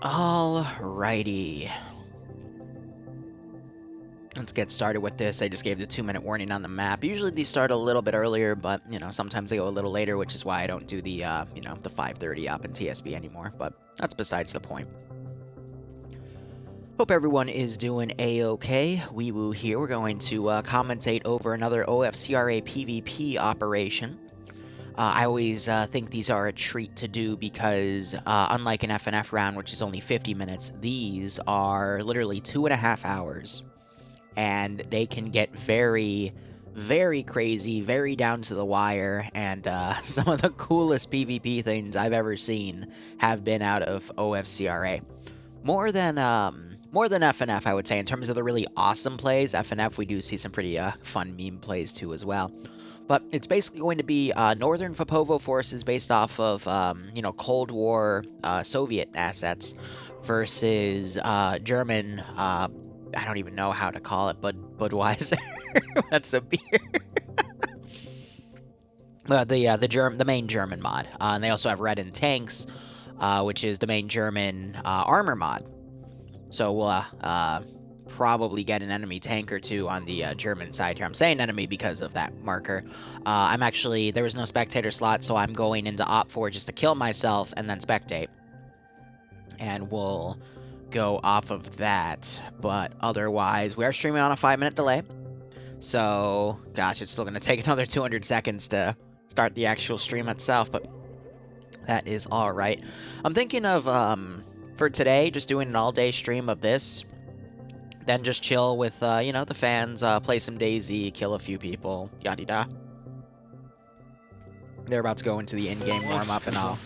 Alrighty. Let's get started with this. I just gave the 2-minute warning on the map. Usually these start a little bit earlier, but, you know, sometimes they go a little later, which is why I don't do the, you know, the 5:30 up in TSB anymore, but that's besides the point. Hope everyone is doing a-okay. Wee Woo here. We're going to commentate over another OFCRA PvP operation. I always think these are a treat to do because, unlike an FNF round, which is only 50 minutes, these are literally 2.5 hours. And they can get very, very crazy, very down to the wire, and some of the coolest PvP things I've ever seen have been out of OFCRA. More than FNF, I would say, in terms of the really awesome plays. FNF, we do see some pretty fun meme plays too as well. But it's basically going to be Northern Fopovo forces based off of, you know, Cold War Soviet assets versus German, I don't even know how to call it, Budweiser. That's a beer. The main German mod. And they also have Red and Tanks, which is the main German armor mod. So we'll probably get an enemy tank or two on the German side here. I'm saying enemy because of that marker. There was no spectator slot, so I'm going into Op4 just to kill myself and then spectate. And we'll go off of that, but otherwise, we are streaming on a 5-minute delay. So, gosh, it's still going to take another 200 seconds to start the actual stream itself, but that is alright. I'm thinking of, for today, just doing an all-day stream of this. Then just chill with, you know, the fans, play some DayZ, kill a few people, yada-da. They're about to go into the in-game warm-up and all.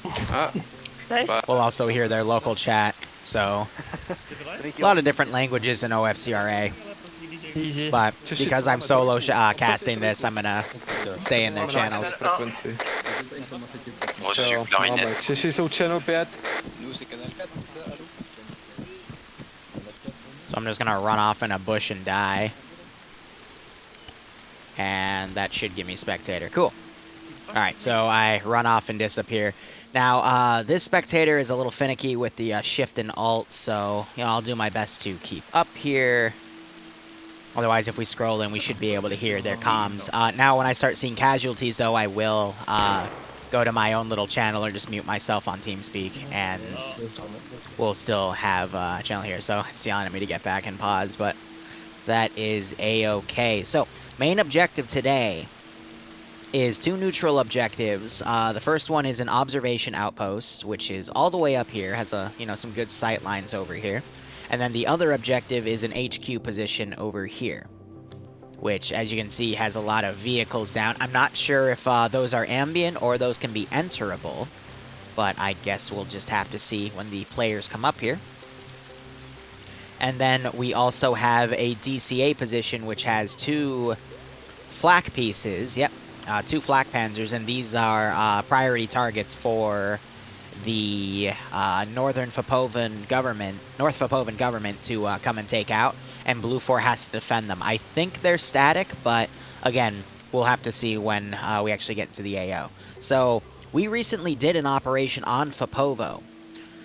We'll also hear their local chat, so a lot of different languages in OFCRA. But because I'm solo casting this, I'm gonna stay in their channels. So I'm just gonna run off in a bush and die. And that should give me spectator. Cool. Alright, so I run off and disappear. Now, this spectator is a little finicky with the shift and alt, so, you know, I'll do my best to keep up here. Otherwise, if we scroll in, we should be able to hear their comms. Now, when I start seeing casualties, though, I will go to my own little channel or just mute myself on TeamSpeak, and we'll still have a channel here. So it's yelling at me to get back and pause, but that is a-okay. So, main objective today is 2 neutral objectives. The first one is an observation outpost, which is all the way up here, has some good sight lines over here. And then the other objective is an HQ position over here, which, as you can see, has a lot of vehicles down. I'm not sure if those are ambient or those can be enterable, but I guess we'll just have to see when the players come up here. And then we also have a DCA position, which has 2 flak pieces. Yep. 2 flak panzers, and these are priority targets for the North Fopovan government to come and take out, and Blue 4 has to defend them. I think they're static, but again, we'll have to see when we actually get to the AO. So, we recently did an operation on Fopovo.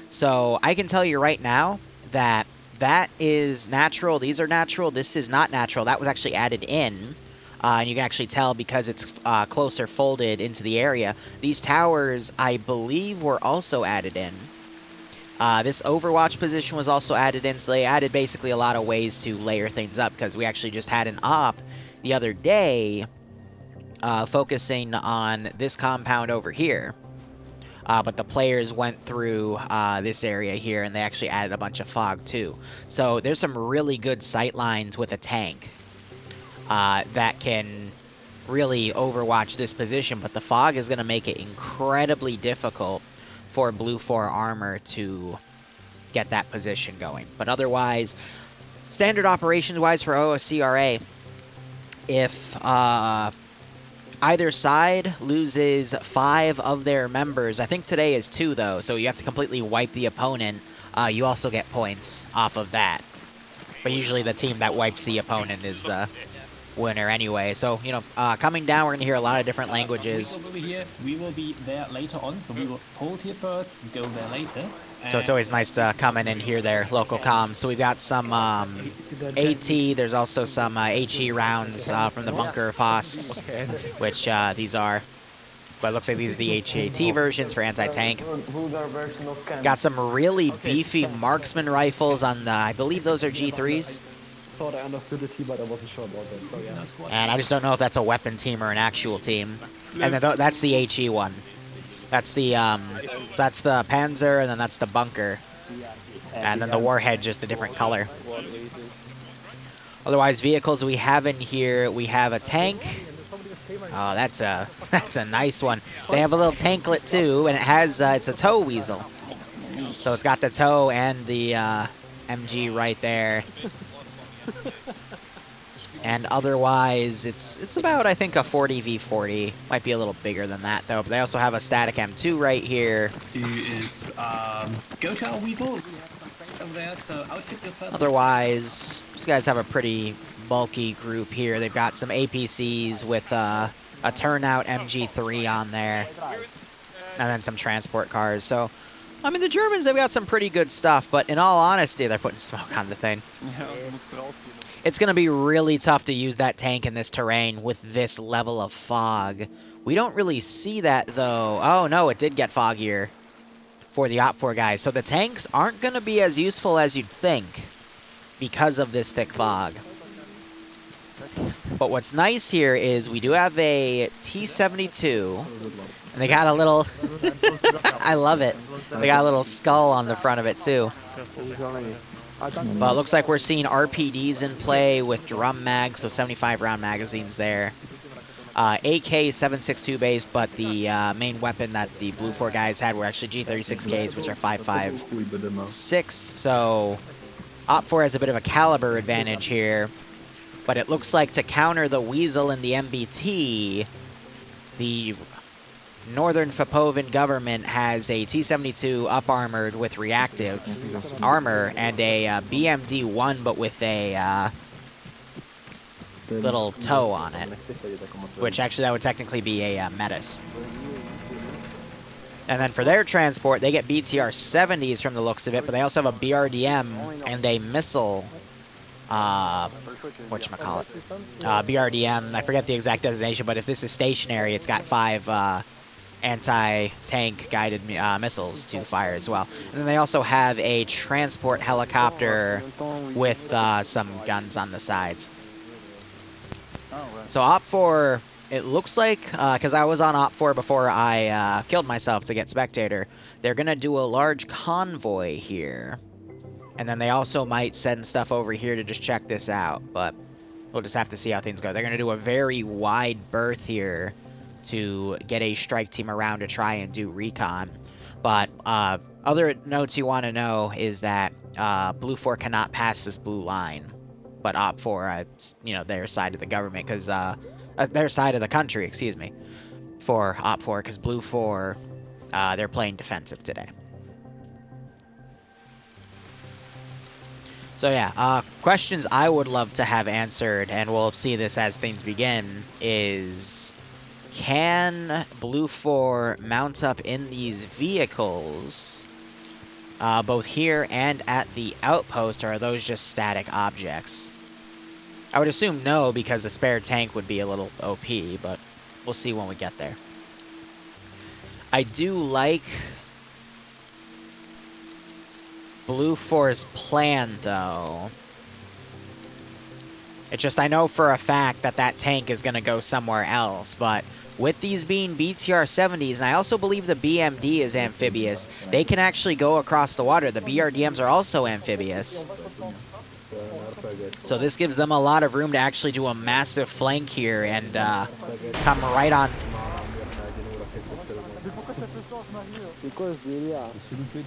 So, I can tell you right now that that is natural, these are natural, this is not natural. That was actually added in. And you can actually tell because it's closer folded into the area. These towers, I believe, were also added in. This Overwatch position was also added in, so they added basically a lot of ways to layer things up, because we actually just had an op the other day focusing on this compound over here. But the players went through this area here, and they actually added a bunch of fog too. So there's some really good sight lines with a tank that can really overwatch this position, but the fog is going to make it incredibly difficult for Blue 4 armor to get that position going. But otherwise, standard operations-wise for OFCRA, if either side loses 5 of their members, I think today is 2 though, so you have to completely wipe the opponent, you also get points off of that. But usually the team that wipes the opponent is the winner anyway. So, you know, coming down, we're going to hear a lot of different languages. We will be there later on, so we will hold here first, go there later. So it's always nice to come in and hear their local comms. So we've got some AT, there's also some HE rounds from the bunker FOSS, which these are. But it looks like these are the HAT versions for anti-tank. Got some really beefy marksman rifles on the, I believe those are G3s. Thought I understood the team, but I wasn't sure about that. So yeah. And I just don't know if that's a weapon team or an actual team. And then that's the HE one. That's the so that's the Panzer, and then that's the bunker. And then the warhead, just a different color. Otherwise, vehicles we have in here, we have a tank. Oh, that's a nice one. They have a little tanklet too, and it has it's a tow weasel. So it's got the tow and the MG right there. And otherwise, it's about, I think, a 40v40. Might be a little bigger than that, though. But they also have a static M2 right here. Do is go to our weasel. We have some friends over there, so outfit yourself. Otherwise, these guys have a pretty bulky group here. They've got some APCs with a turnout MG3 on there, and then some transport cars. So, I mean, the Germans, they've got some pretty good stuff, but in all honesty, they're putting smoke on the thing. It's going to be really tough to use that tank in this terrain with this level of fog. We don't really see that, though. Oh, no, it did get foggier for the OFCRA guys. So the tanks aren't going to be as useful as you'd think because of this thick fog. But what's nice here is we do have a T-72, and they got a little... I love it. They got a little skull on the front of it, too. But it looks like we're seeing RPDs in play with drum mags, so 75-round magazines there. AK-762 based, but the main weapon that the Blue 4 guys had were actually G36Ks, which are 5.56. So OFCRA has a bit of a caliber advantage here. But it looks like to counter the Weasel and the MBT, the Northern Fapovan government has a T-72 up-armored with reactive armor and a BMD-1, but with a little toe on it, which actually that would technically be a Metis. And then for their transport, they get BTR-70s from the looks of it, but they also have a BRDM and a missile, whatchamacallit, BRDM, I forget the exact designation, but if this is stationary, it's got 5 anti-tank guided missiles to fire as well. And then they also have a transport helicopter with some guns on the sides. So OFCRA, it looks like, because I was on OFCRA before I killed myself to get Spectator, they're going to do a large convoy here. And then they also might send stuff over here to just check this out, but we'll just have to see how things go. They're going to do a very wide berth here to get a strike team around to try and do recon. But other notes you want to know is that Blue 4 cannot pass this blue line. But OFCRA, you know, their side of the government, because their side of the country, excuse me, for OFCRA, because Blue 4, they're playing defensive today. So yeah, questions I would love to have answered, and we'll see this as things begin, is can Blue 4 mount up in these vehicles, both here and at the outpost, or are those just static objects? I would assume no, because the spare tank would be a little OP, but we'll see when we get there. I do like Blue 4's plan, though. It's just I know for a fact that that tank is going to go somewhere else, but with these being BTR-70s, and I also believe the BMD is amphibious, they can actually go across the water. The BRDMs are also amphibious. So this gives them a lot of room to actually do a massive flank here and come right on.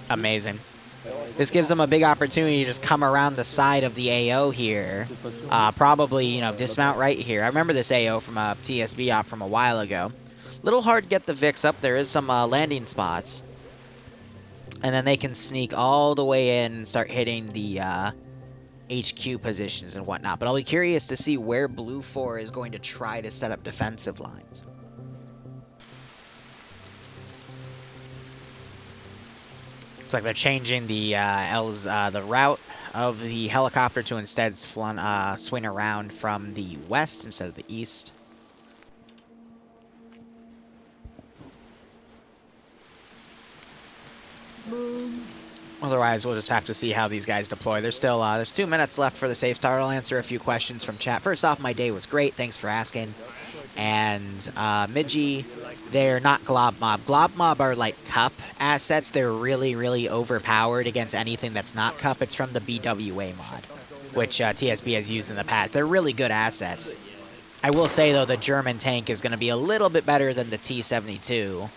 Amazing. This gives them a big opportunity to just come around the side of the AO here. Probably, you know, dismount right here. I remember this AO from a TSB op from a while ago. Little hard to get the VIX up. There is some landing spots. And then they can sneak all the way in and start hitting the HQ positions and whatnot. But I'll be curious to see where Blue 4 is going to try to set up defensive lines. Looks like they're changing the the route of the helicopter to instead swing around from the west instead of the east. Otherwise, we'll just have to see how these guys deploy. There's still there's 2 minutes left for the safe start. I'll answer a few questions from chat. First off, my day was great. Thanks for asking. And Midgie, they're not Glob Mob. Glob Mob are like Cup assets. They're really, really overpowered against anything that's not Cup. It's from the BWA mod, which TSB has used in the past. They're really good assets. I will say, though, the German tank is going to be a little bit better than the T-72.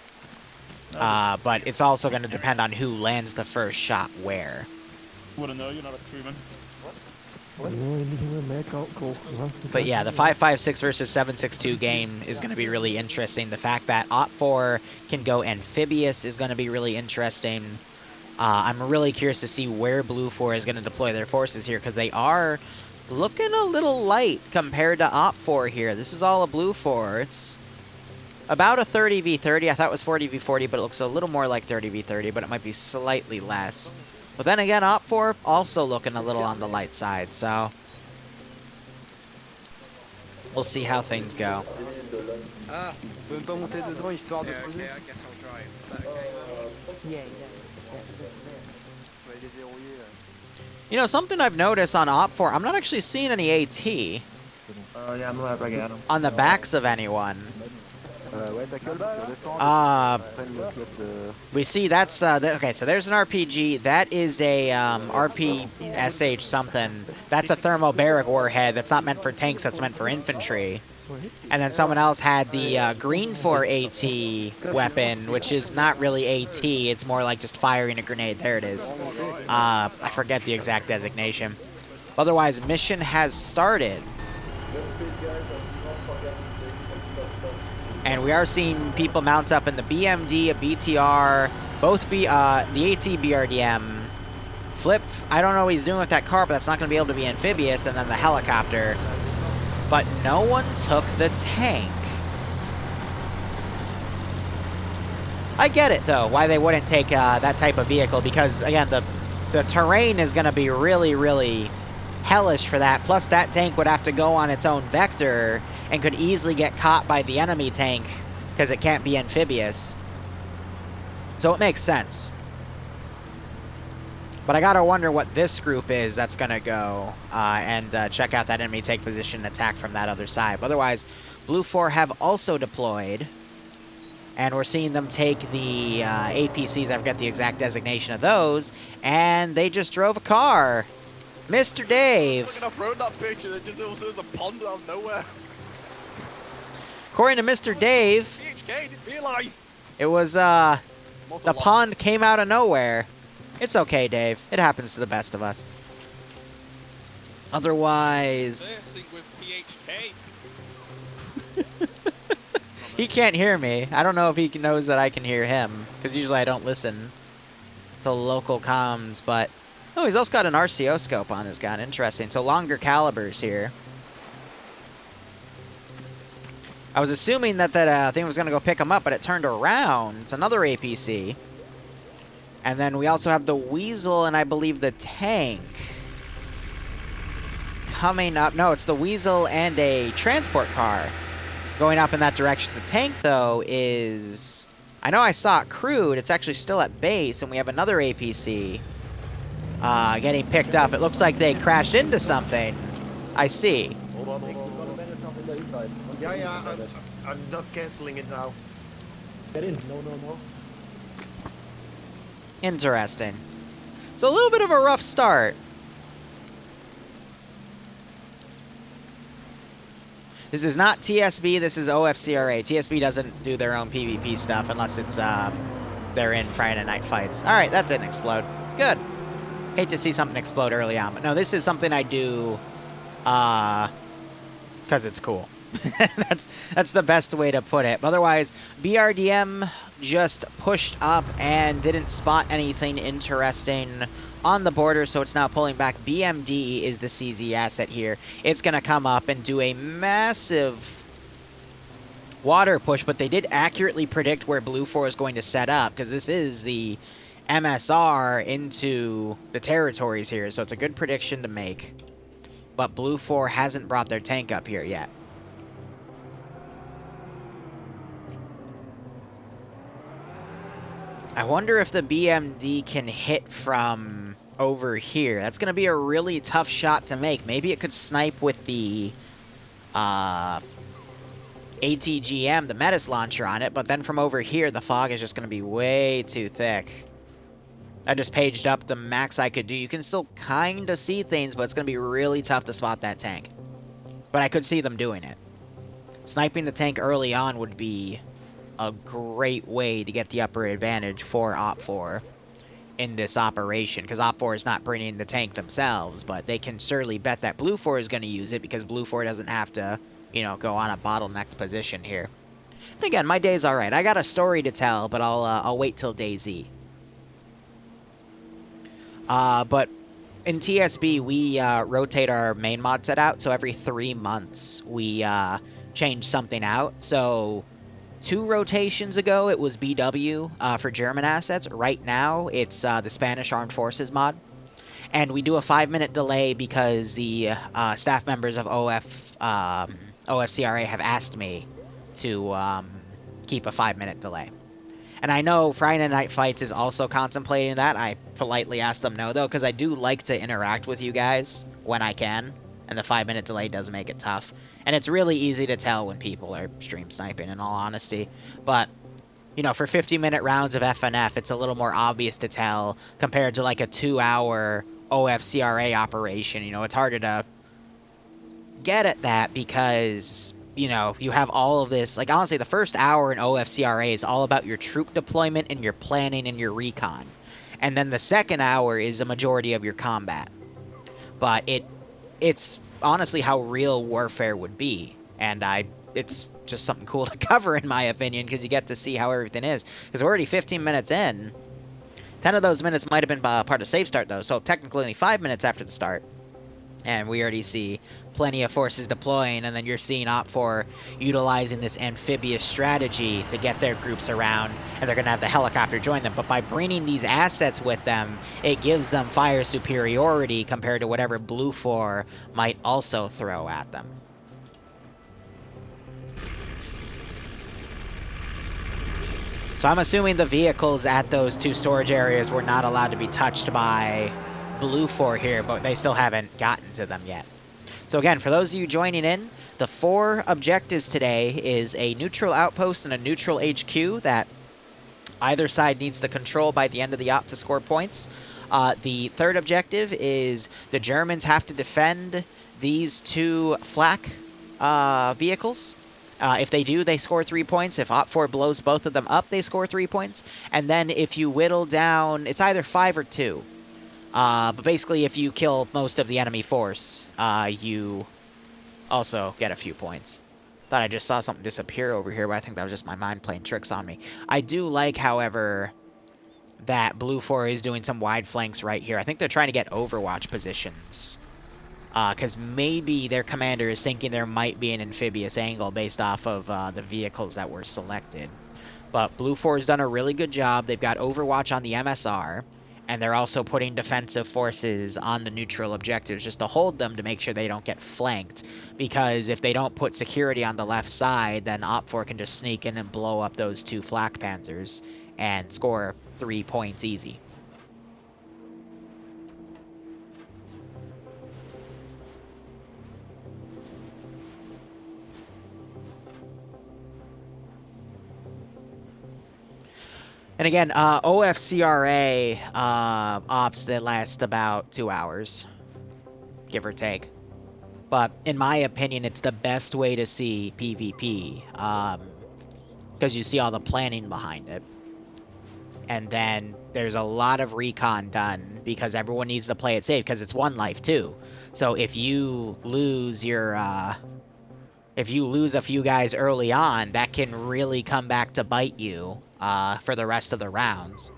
But it's also going to depend on who lands the first shot where. Wanna know you're not a crewman? But yeah, the 5.56 versus 7.62 game is going to be really interesting. The fact that OP4 can go amphibious is going to be really interesting. I'm really curious to see where Blue 4 is going to deploy their forces here, because they are looking a little light compared to OP4 here. This is all a Blue 4. It's about a 30v30. I thought it was 40v40, but it looks a little more like 30v30, but it might be slightly less. But then again, OP4 also looking a little on the light side, so we'll see how things go. You know, something I've noticed on OP4, I'm not actually seeing any AT on the backs of anyone. We see that's okay, so there's an RPG. That is a RPSH something. That's a thermobaric warhead. That's not meant for tanks, that's meant for infantry. And then someone else had the green 4 AT weapon, which is not really AT. It's more like just firing a grenade. There it is. I forget the exact designation. Otherwise, mission has started. And we are seeing people mount up in the BMD, a BTR, both the AT BRDM. Flip, I don't know what he's doing with that car, but that's not going to be able to be amphibious, and then the helicopter. But no one took the tank. I get it, though, why they wouldn't take that type of vehicle, because, again, the terrain is going to be really, really hellish for that. Plus, that tank would have to go on its own vector and could easily get caught by the enemy tank because it can't be amphibious. So it makes sense. But I gotta wonder what this group is that's gonna go and check out that enemy tank position and attack from that other side. But otherwise, Blue 4 have also deployed, and we're seeing them take the APCs. I forget the exact designation of those, and they just drove a car. Mr. Dave. Look, I've rode that picture. There just also is a pond out of nowhere. According to Mr. Dave, PHK, didn't realise. it was, the pond came out of nowhere. It's okay, Dave. It happens to the best of us. Otherwise... He can't hear me. I don't know if he knows that I can hear him, because usually I don't listen to local comms, but... Oh, he's also got an RCO scope on his gun. Interesting. So longer calibers here. I was assuming that thing was going to go pick him up, but it turned around. It's another APC. And then we also have the Weasel and I believe the tank coming up. No, it's the Weasel and a transport car going up in that direction. The tank, though, is... I know I saw it crewed. It's actually still at base, and we have another APC getting picked up. It looks like they crashed into something. I see. Hold on. Yeah, I'm not cancelling it now. Get in. No. Interesting. So a little bit of a rough start. This is not TSB, this is OFCRA. TSB doesn't do their own PvP stuff unless it's they're in Friday night fights. Alright, that didn't explode. Good. Hate to see something explode early on, but no, this is something I do because it's cool. That's the best way to put it. But otherwise, BRDM just pushed up and didn't spot anything interesting on the border, so it's now pulling back. BMD is the CZ asset here. It's going to come up and do a massive water push, but they did accurately predict where Blue 4 is going to set up, because this is the MSR into the territories here, so it's a good prediction to make. But Blue 4 hasn't brought their tank up here yet. I wonder if the BMD can hit from over here. That's going to be a really tough shot to make. Maybe it could snipe with the ATGM, the Metis launcher on it, but then from over here, the fog is just going to be way too thick. I just paged up the max I could do. You can still kind of see things, but it's going to be really tough to spot that tank. But I could see them doing it. Sniping the tank early on would be a great way to get the upper advantage for OPFOR in this operation, because OPFOR is not bringing the tank themselves, but they can surely bet that Blue 4 is going to use it, because Blue 4 doesn't have to, you know, go on a bottlenecked position here. And again, my day's alright. I got a story to tell, but I'll wait till day Z. But in TSB, we rotate our main mod set out, so every 3 months we change something out. So 2 rotations ago, it was BW for German assets. Right now, it's the Spanish Armed Forces mod. And we do a 5-minute delay because the staff members of OFCRA have asked me to keep a 5-minute delay. And I know Friday Night Fights is also contemplating that. I politely asked them no, though, because I do like to interact with you guys when I can. And the 5-minute delay does make it tough. And it's really easy to tell when people are stream sniping, in all honesty. But, you know, for 50-minute rounds of FNF, it's a little more obvious to tell compared to, like, a 2-hour OFCRA operation. You know, it's harder to get at that because, you know, you have all of this. Like, honestly, the first hour in OFCRA is all about your troop deployment and your planning and your recon. And then the second hour is a majority of your combat. But it's honestly how real warfare would be, and it's just something cool to cover, in my opinion, because you get to see how everything is. Because we're already 15 minutes in. 10 of those minutes might have been part of Save Start, though, so technically only 5 minutes after the start. And we already see plenty of forces deploying, and then you're seeing OPFOR utilizing this amphibious strategy to get their groups around, and they're going to have the helicopter join them. But by bringing these assets with them, it gives them fire superiority compared to whatever Blue 4 might also throw at them. So I'm assuming the vehicles at those 2 storage areas were not allowed to be touched by Blue 4 here, but they still haven't gotten to them yet. So again, for those of you joining in, the 4 objectives today is a neutral outpost and a neutral HQ that either side needs to control by the end of the op to score points. The 3rd objective is the Germans have to defend these 2 flak vehicles. If they do, they score 3 points. If OPFOR blows both of them up, they score 3 points. And then if you whittle down, it's either 5 or 2. But basically, if you kill most of the enemy force, you also get a few points. Thought I just saw something disappear over here, but I think that was just my mind playing tricks on me. I do like, however, that Blue 4 is doing some wide flanks right here. I think they're trying to get Overwatch positions. Because maybe their commander is thinking there might be an amphibious angle based off of the vehicles that were selected. But Blue 4 has done a really good job. They've got Overwatch on the MSR. And they're also putting defensive forces on the neutral objectives just to hold them to make sure they don't get flanked. Because if they don't put security on the left side, then OPFOR can just sneak in and blow up those 2 flak panzers and score 3 points easy. And again, OFCRA ops that last about 2 hours, give or take. But in my opinion, it's the best way to see PvP, because you see all the planning behind it. And then there's a lot of recon done because everyone needs to play it safe, because it's 1 life too. So if you lose your if you lose a few guys early on, that can really come back to bite you for the rest of the rounds.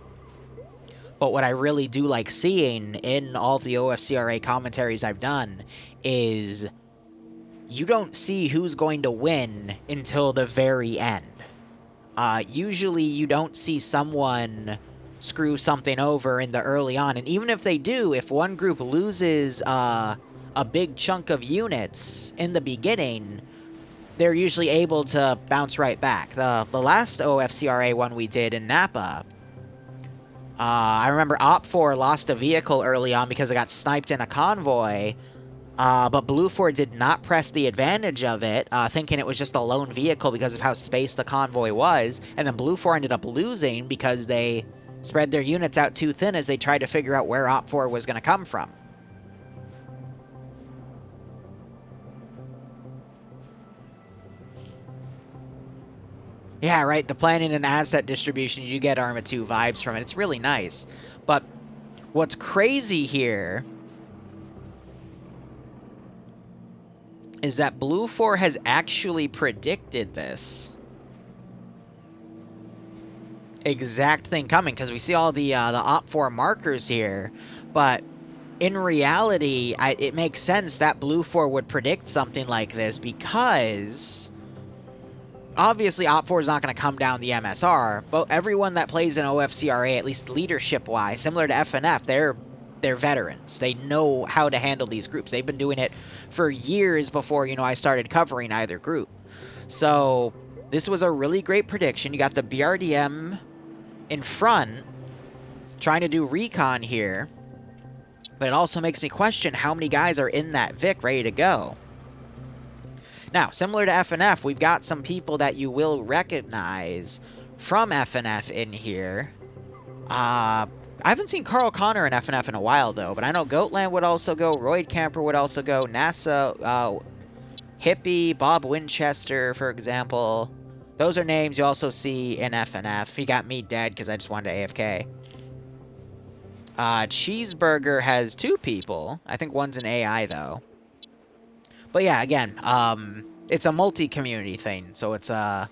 But what I really do like seeing in all the OFCRA commentaries I've done is you don't see who's going to win until the very end. Usually you don't see someone screw something over in the early on, and even if they do, if one group loses a big chunk of units in the beginning, they're usually able to bounce right back. The last OFCRA one we did in Napa, I remember OPFOR lost a vehicle early on because it got sniped in a convoy, but Blue 4 did not press the advantage of it, thinking it was just a lone vehicle because of how spaced the convoy was, and then Blue 4 ended up losing because they spread their units out too thin as they tried to figure out where OPFOR was going to come from. Yeah, right, the planning and asset distribution, you get Arma 2 vibes from it. It's really nice. But what's crazy here is that Blue 4 has actually predicted this exact thing coming, because we see all the OPFOR markers here, but in reality, it makes sense that Blue 4 would predict something like this, because obviously OPFOR is not going to come down the MSR, but everyone that plays in OFCRA, at least leadership-wise, similar to FNF, they're veterans. They know how to handle these groups. They've been doing it for years before, you know, I started covering either group. So this was a really great prediction. You got the BRDM in front trying to do recon here, but it also makes me question how many guys are in that Vic ready to go. Now, similar to FNF, we've got some people that you will recognize from FNF in here. I haven't seen Carl Connor in FNF in a while, though, but I know Goatland would also go, Royd Camper would also go, NASA, Hippie, Bob Winchester, for example. Those are names you also see in FNF. He got me dead because I just wanted to AFK. Cheeseburger has 2 people. I think one's an AI, though. But yeah, again, it's a multi-community thing, so it's a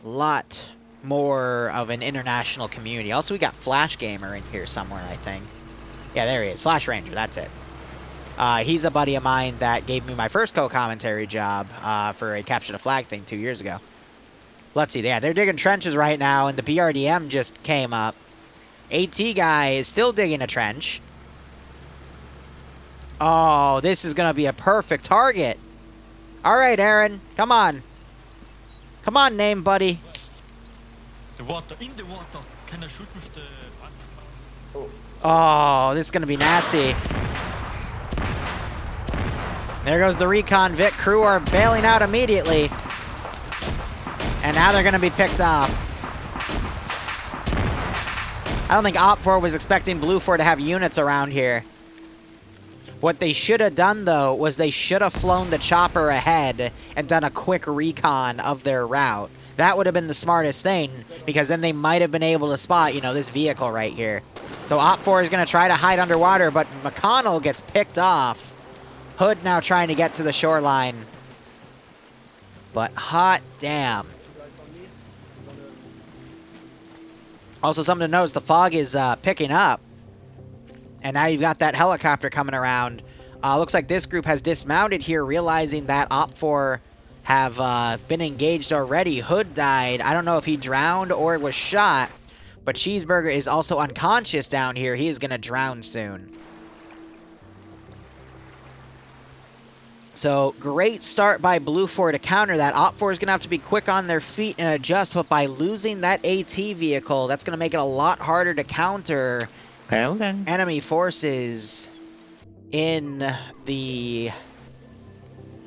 lot more of an international community. Also, we got Flash Gamer in here somewhere, I think. Yeah, there he is. Flash Ranger, that's it. He's a buddy of mine that gave me my first co-commentary job for a Capture the Flag thing 2 years ago. Let's see. Yeah, they're digging trenches right now, and the BRDM just came up. AT guy is still digging a trench. Oh, this is going to be a perfect target. All right, Aaron. Come on. Come on, name buddy. The water, in the water. Can I shoot with the... Oh, this is going to be nasty. There goes the recon Vic. Crew are bailing out immediately. And now they're going to be picked off. I don't think OPFOR was expecting Blue 4 to have units around here. What they should have done, though, was they should have flown the chopper ahead and done a quick recon of their route. That would have been the smartest thing, because then they might have been able to spot, you know, this vehicle right here. So OPFOR is going to try to hide underwater, but McConnell gets picked off. Hood now trying to get to the shoreline. But hot damn. Also, something to note is the fog is picking up. And now you've got that helicopter coming around. Looks like this group has dismounted here, realizing that OPFOR have been engaged already. Hood died. I don't know if he drowned or was shot. But Cheeseburger is also unconscious down here. He is going to drown soon. So, great start by Blue 4 to counter that. OPFOR is going to have to be quick on their feet and adjust. But by losing that AT vehicle, that's going to make it a lot harder to counter enemy forces in the...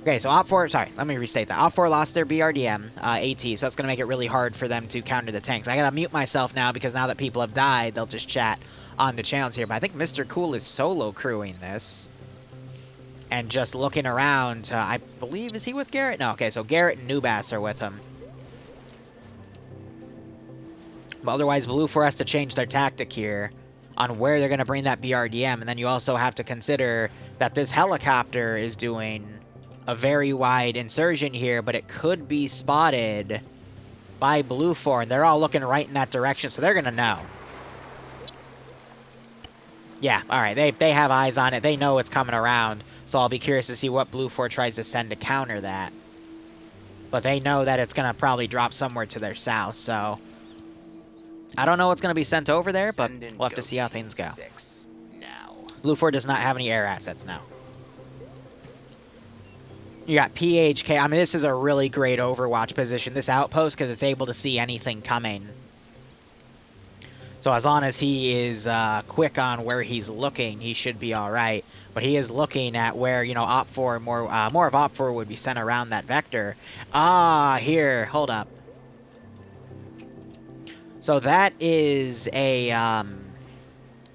Okay, so OPFOR... Sorry, let me restate that. OPFOR lost their BRDM AT, so that's going to make it really hard for them to counter the tanks. I got to mute myself now because now that people have died, they'll just chat on the channels here. But I think Mr. Cool is solo crewing this. And just looking around, I believe... Is he with Garrett? No, okay, so Garrett and Nubass are with him. But otherwise, Blue 4 has to change their tactic here on where they're going to bring that BRDM. And then you also have to consider that this helicopter is doing a very wide insertion here, but it could be spotted by Blue 4, and they're all looking right in that direction, so they're going to know. Yeah, alright, they have eyes on it. They know it's coming around. So I'll be curious to see what Blue 4 tries to send to counter that. But they know that it's going to probably drop somewhere to their south, so... I don't know what's going to be sent over there, but we'll have to see how things go. Blue 4 does not have any air assets now. You got PHK. I mean, this is a really great Overwatch position, this outpost, because it's able to see anything coming. So as long as he is quick on where he's looking, he should be all right. But he is looking at where, you know, Op4, more of Op4 would be sent around that vector. Here, hold up. So that is a,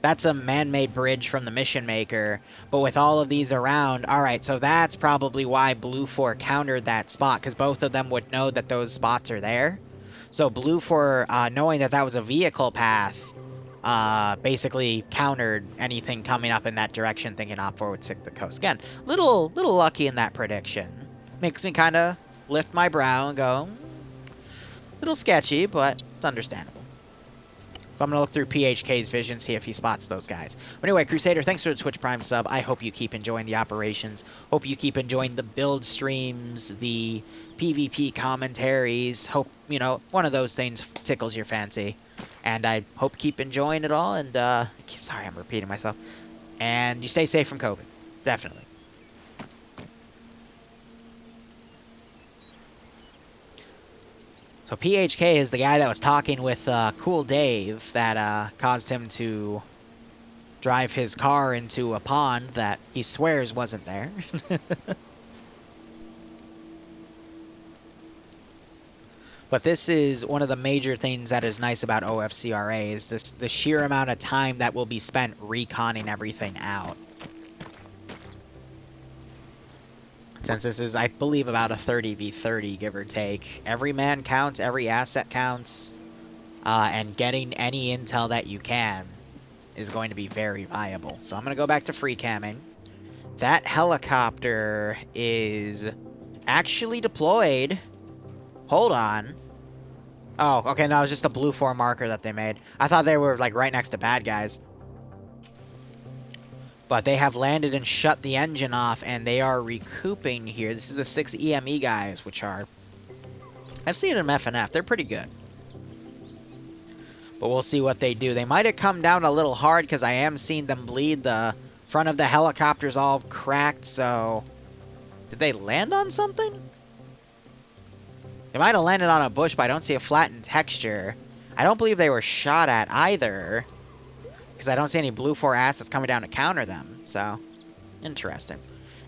that's a man-made bridge from the Mission Maker. But with all of these around, all right, so that's probably why Blue 4 countered that spot, because both of them would know that those spots are there. So Blue 4, knowing that that was a vehicle path, basically countered anything coming up in that direction, thinking Op4 would stick the coast. Again, little lucky in that prediction. Makes me kind of lift my brow and go, little sketchy, but it's understandable. So I'm going to look through PHK's vision, see if he spots those guys. But anyway, Crusader, thanks for the Twitch Prime sub. I hope you keep enjoying the operations. Hope you keep enjoying the build streams, the PvP commentaries. Hope, you know, one of those things tickles your fancy. And I hope keep enjoying it all. And, sorry, I'm repeating myself. And you stay safe from COVID. Definitely. So PHK is the guy that was talking with Cool Dave that caused him to drive his car into a pond that he swears wasn't there. But this is one of the major things that is nice about OFCRA is the sheer amount of time that will be spent reconning everything out. Since this is, I believe, about a 30v30, give or take. Every man counts, every asset counts, and getting any intel that you can is going to be very viable. So I'm going to go back to free camming. That helicopter is actually deployed. Hold on. Oh, okay, no, it was just a Blue 4 marker that they made. I thought they were, like, right next to bad guys. But they have landed and shut the engine off, and they are recouping here. This is the 6 EME guys, which are... I've seen them FNF. They're pretty good. But we'll see what they do. They might have come down a little hard, because I am seeing them bleed. The front of the helicopter's all cracked, so... Did they land on something? They might have landed on a bush, but I don't see a flattened texture. I don't believe they were shot at either. Because I don't see any Blue 4 assets coming down to counter them. So, interesting.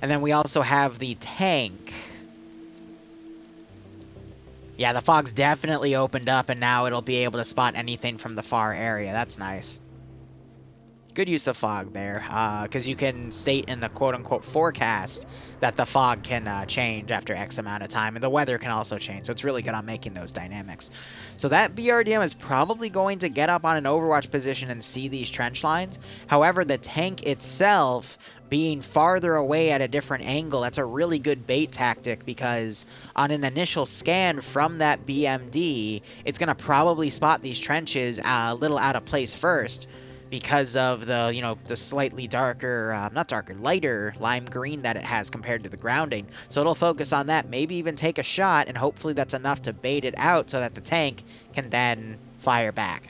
And then we also have the tank. Yeah, the fog's definitely opened up, and now it'll be able to spot anything from the far area. That's nice. Good use of fog there, because you can state in the quote-unquote forecast that the fog can change after X amount of time, and the weather can also change, so it's really good on making those dynamics. So that BRDM is probably going to get up on an Overwatch position and see these trench lines. However, the tank itself being farther away at a different angle, that's a really good bait tactic, because on an initial scan from that BMD, it's going to probably spot these trenches a little out of place first, because of the, you know, the slightly darker, not darker, lighter lime green that it has compared to the grounding. So it'll focus on that, maybe even take a shot, and hopefully that's enough to bait it out so that the tank can then fire back.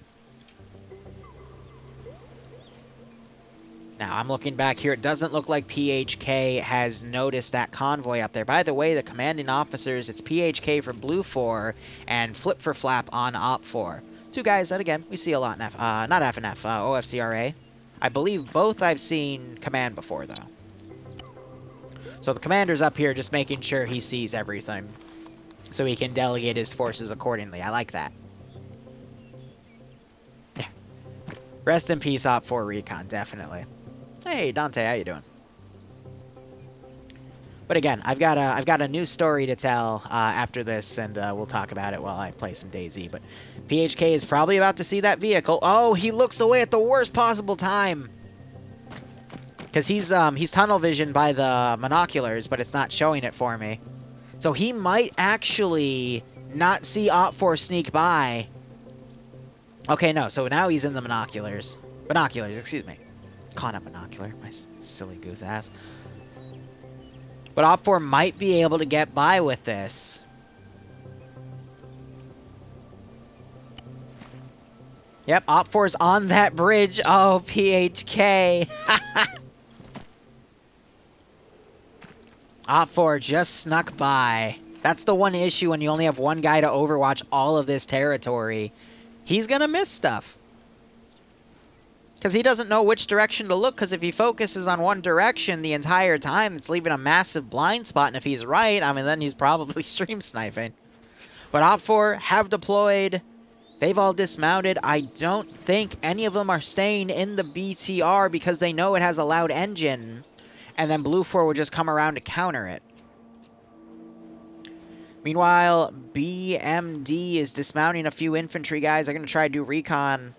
Now, I'm looking back here. It doesn't look like PHK has noticed that convoy up there. By the way, the commanding officers, it's PHK for Blue 4 and Flip for Flap on Op 4. Two guys that, again, we see a lot in not FNF, OFCRA. I believe both I've seen command before, though. So the commander's up here just making sure he sees everything, so he can delegate his forces accordingly. I like that. Yeah. Rest in peace, Op 4 Recon, definitely. Hey, Dante, how you doing? But again, I've got a new story to tell after this, and we'll talk about it while I play some DayZ. But PHK is probably about to see that vehicle. Oh, he looks away at the worst possible time, because he's tunnel vision by the monoculars, but it's not showing it for me. So he might actually not see Op4 sneak by. Okay, no. So now he's in the binoculars. Binoculars, excuse me. Caught a binocular, my silly goose ass. But OFCRA might be able to get by with this. Yep, OFCRA's on that bridge. Oh, PHK. OFCRA just snuck by. That's the one issue when you only have one guy to overwatch all of this territory. He's gonna miss stuff. Because he doesn't know which direction to look, because if he focuses on one direction the entire time, it's leaving a massive blind spot, and if he's right, I mean, then he's probably stream sniping. But OFCRA have deployed. They've all dismounted. I don't think any of them are staying in the BTR because they know it has a loud engine, and then Blue 4 will just come around to counter it. Meanwhile, BMD is dismounting a few infantry guys. They're going to try to do recon.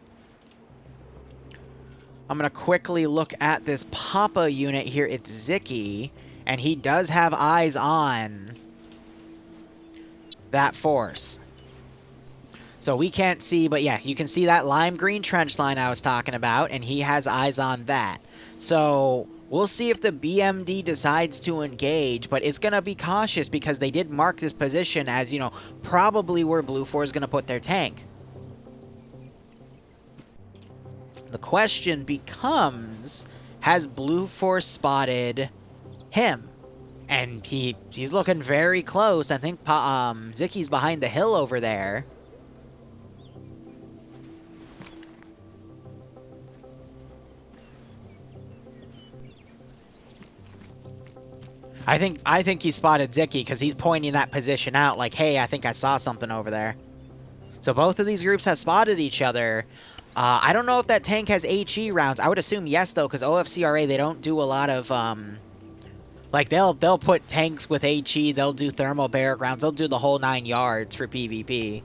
I'm going to quickly look at this Papa unit here. It's Zicky, and he does have eyes on that force. So we can't see, but yeah, you can see that lime green trench line I was talking about, and he has eyes on that. So we'll see if the BMD decides to engage, but it's going to be cautious because they did mark this position as, you know, probably where Blue 4 is going to put their tank. The question becomes, has Blue 4 spotted him? And he's looking very close. I think Zicky's behind the hill over there. I think he spotted Zicky because he's pointing that position out like, hey, I think I saw something over there. So both of these groups have spotted each other. I don't know if that tank has HE rounds. I would assume yes, though, because OFCRA, they don't do a lot of, like, they'll put tanks with HE, they'll do thermal barrack rounds, they'll do the whole 9 yards for PvP.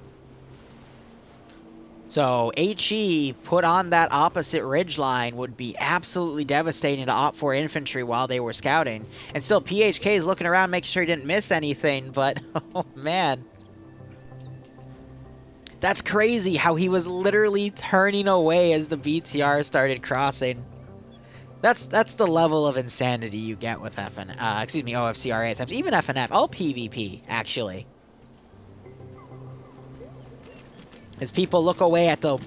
So, HE put on that opposite ridge line would be absolutely devastating to OPFOR infantry while they were scouting. And still, PHK is looking around, making sure he didn't miss anything, but, oh, man. That's crazy how he was literally turning away as the BTR started crossing. That's the level of insanity you get with OFCRA at times. Even FNF, all PvP, actually. As people look away at the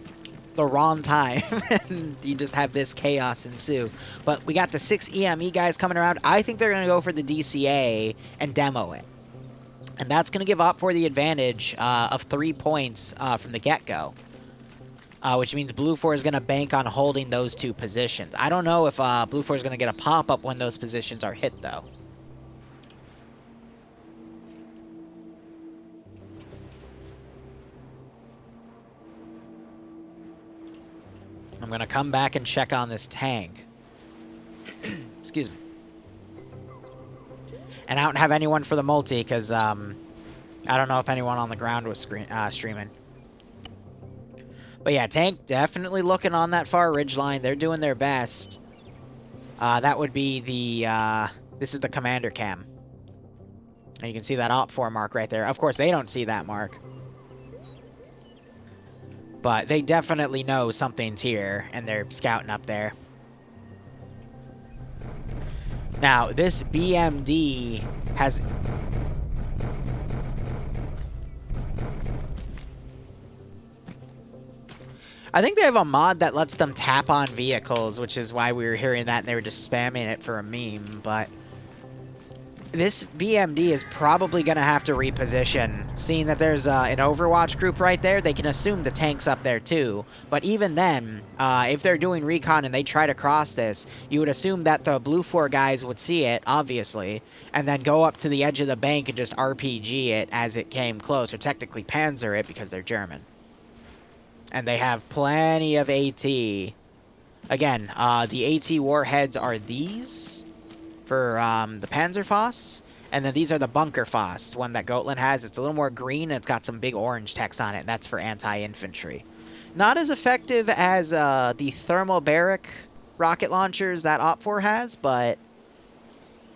wrong time, and you just have this chaos ensue. But we got the 6 EME guys coming around. I think they're going to go for the DCA and demo it. And that's going to give OPFOR the advantage of 3 points from the get-go. Which means Blue 4 is going to bank on holding those 2 positions. I don't know if Blue 4 is going to get a pop-up when those positions are hit, though. I'm going to come back and check on this tank. Excuse me. And I don't have anyone for the multi, because I don't know if anyone on the ground was streaming. But yeah, tank definitely looking on that far ridge line. They're doing their best. That would be the, this is the commander cam. And you can see that OPFOR mark right there. Of course, they don't see that mark. But they definitely know something's here, and they're scouting up there. Now, this BMD has... I think they have a mod that lets them tap on vehicles, which is why we were hearing that and they were just spamming it for a meme, but... This BMD is probably going to have to reposition. Seeing that there's an Overwatch group right there, they can assume the tank's up there too. But even then, if they're doing recon and they try to cross this, you would assume that the Blue 4 guys would see it, obviously, and then go up to the edge of the bank and just RPG it as it came close, or technically Panzer it because they're German. And they have plenty of AT. Again, the AT warheads are these for the Panzerfaust, and then these are the Bunkerfaust, one that Gotland has. It's a little more green, and it's got some big orange text on it, and that's for anti-infantry. Not as effective as the thermal barrack rocket launchers that OPFOR has, but,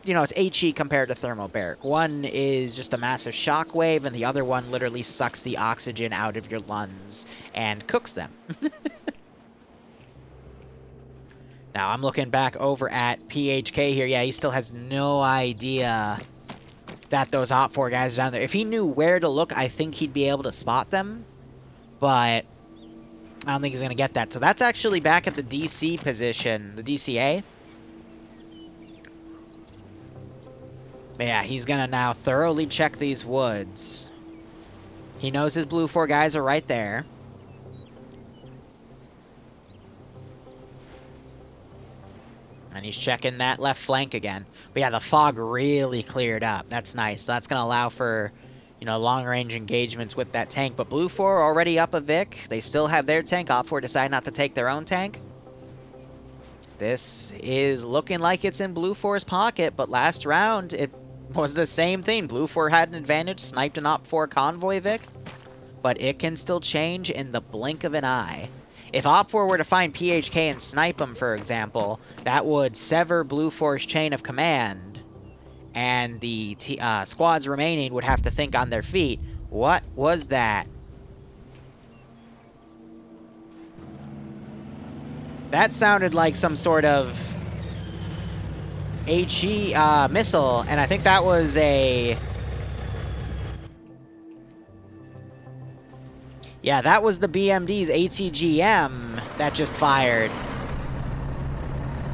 you know, it's HE compared to thermal barrack. One is just a massive shockwave, and the other one literally sucks the oxygen out of your lungs and cooks them. Now, I'm looking back over at PHK here. Yeah, he still has no idea that those OPFOR guys are down there. If he knew where to look, I think he'd be able to spot them. But I don't think he's going to get that. So that's actually back at the DC position, the DCA. But yeah, he's going to now thoroughly check these woods. He knows his blue 4 guys are right there. And he's checking that left flank again. But yeah, the fog really cleared up. That's nice. So that's going to allow for, you know, long-range engagements with that tank. But blue 4 already up a Vic. They still have their tank. OPFOR decide not to take their own tank. This is looking like it's in blue 4's pocket. But last round, it was the same thing. Blue 4 had an advantage, sniped an OPFOR convoy Vic. But it can still change in the blink of an eye. If OPFOR were to find PHK and snipe him, for example, that would sever blue 4's chain of command, and the squads remaining would have to think on their feet. What was that? That sounded like some sort of HE missile, and I think that was a... Yeah, that was the BMD's ATGM that just fired.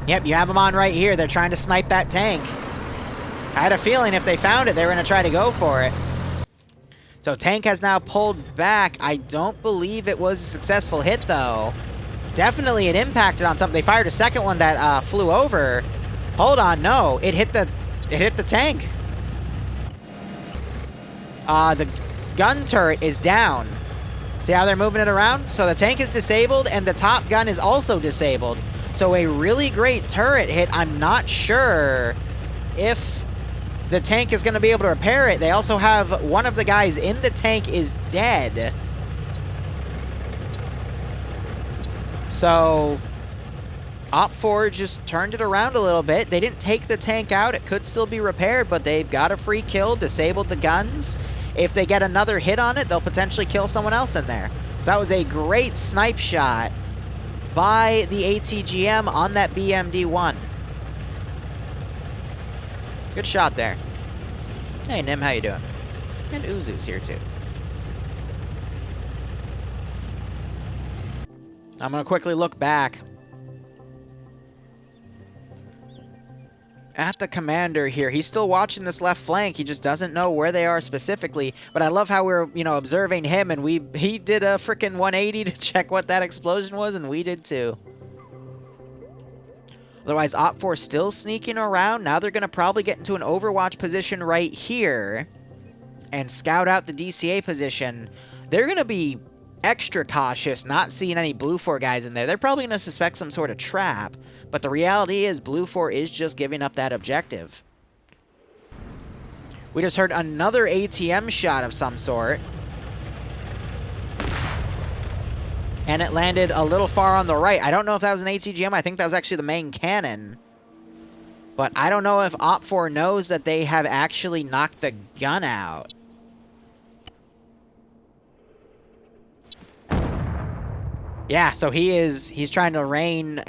Yep, you have them on right here. They're trying to snipe that tank. I had a feeling if they found it, they were going to try to go for it. So tank has now pulled back. I don't believe it was a successful hit, though. Definitely it impacted on something. They fired a second one that flew over. Hold on, no. It hit the tank. The gun turret is down. See how they're moving it around? So the tank is disabled, and the top gun is also disabled. So a really great turret hit. I'm not sure if the tank is going to be able to repair it. They also have one of the guys in the tank is dead. So OPFOR just turned it around a little bit. They didn't take the tank out. It could still be repaired, but they've got a free kill, disabled the guns. If they get another hit on it, they'll potentially kill someone else in there. So that was a great snipe shot by the ATGM on that BMD-1. Good shot there. Hey, Nim, how you doing? And Uzu's here, too. I'm going to quickly look back at the commander here. He's still watching this left flank. He just doesn't know where they are specifically. But I love how we're, you know, observing him, and he did a freaking 180 to check what that explosion was, and we did too. Otherwise, OPFOR still sneaking around. Now they're going to probably get into an overwatch position right here and scout out the DCA position. They're going to be extra cautious, not seeing any blue 4 guys in there. They're probably going to suspect some sort of trap. But the reality is blue 4 is just giving up that objective. We just heard another ATM shot of some sort. And it landed a little far on the right. I don't know if that was an ATGM. I think that was actually the main cannon. But I don't know if OPFOR knows that they have actually knocked the gun out. Yeah, so he's trying to rain